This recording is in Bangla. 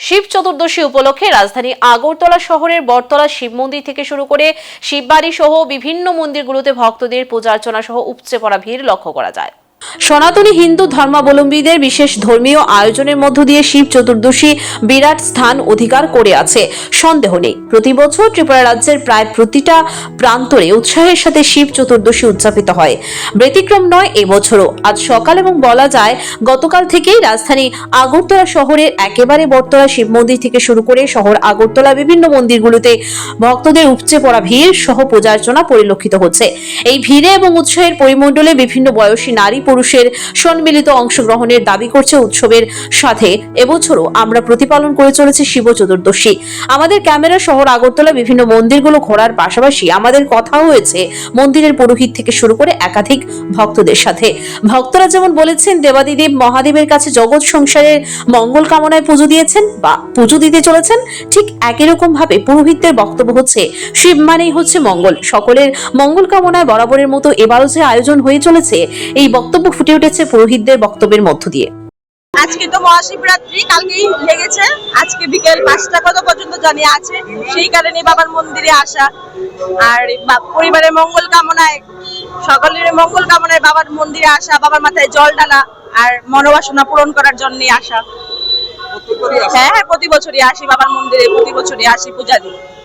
শিব চতুর্দশী উপলক্ষে রাজধানী আগরতলা শহরের বটতলা শিব মন্দির থেকে শুরু করে শিববাড়ি সহ বিভিন্ন মন্দিরগুলোতে ভক্তদের পূজা অর্চনা সহ উপচে পড়া ভিড় লক্ষ্য করা যায়। সনাতনী হিন্দু ধর্মাবলম্বীদের বিশেষ ধর্মীয় আয়োজনের মধ্য দিয়ে শিব চতুর্দশী বিরাট স্থান অধিকার করে আছে, সন্দেহ নেই। প্রতি বছর ত্রিপুরা রাজ্যের প্রায় প্রতিটা প্রান্তরে উৎসাহের সাথে শিব চতুর্দশী উদযাপিত হয়। ব্যতিক্রম নয় এবছরও। আজ সকাল এবং বলা যায় গতকাল থেকেই রাজধানী আগরতলা শহরের একেবারে বটতলা শিব মন্দির থেকে শুরু করে শহর আগরতলা বিভিন্ন মন্দিরগুলোতে ভক্তদের উপচে পড়া ভিড় সহ পূজার্চনা পরিলক্ষিত হচ্ছে। এই ভিড়ে এবং উৎসাহের পরিমণ্ডলে বিভিন্ন বয়সী নারী পুরুষের সম্মিলিত অংশগ্রহণের দাবি করছে উৎসবের সাথে এবছরও আমরা প্রতিপালন করে চলেছি শিব চতুর্দশী। আমাদের ক্যামেরা শহর আগরতলা বিভিন্ন মন্দিরগুলো ঘোরার পাশাপাশি আমাদের কথা হয়েছে মন্দিরের পুরোহিত থেকে শুরু করে একাধিক ভক্তদের সাথে। ভক্তরা যেমন বলেছেন দেবাদিদেব মহাদেবের কাছে জগৎ সংসারের মঙ্গল কামনায় পুজো দিয়েছেন বা পুজো দিতে চলেছেন, ঠিক একই রকম ভাবে পুরোহিতদের বক্তব্য হচ্ছে শিব মানেই হচ্ছে মঙ্গল। সকলের মঙ্গল কামনায় বরাবরের মতো এবারও যে আয়োজন হয়ে চলেছে, এই বক্তব্য ফুটে উঠেছে পুরোহিতদের বক্তব্যের মধ্য দিয়ে। আজকে তো মহাশিবরাত্রি, কালকেই লেগেছে। আজকে বিকেল 5টা কত পর্যন্ত জানি আছে, সেই কারণে বাবার মন্দিরে আসা আর পরিবারের মঙ্গল কামনায়, সকলের মঙ্গল কামনায় বাবার মন্দিরে আসা, বাবার মাথায় জল ঢালা আর মনোবাসনা পূরণ করার জন্য আসা। হ্যাঁ, প্রতি বছরই আসি বাবার মন্দিরে, প্রতি বছরই আসি পূজা দিই।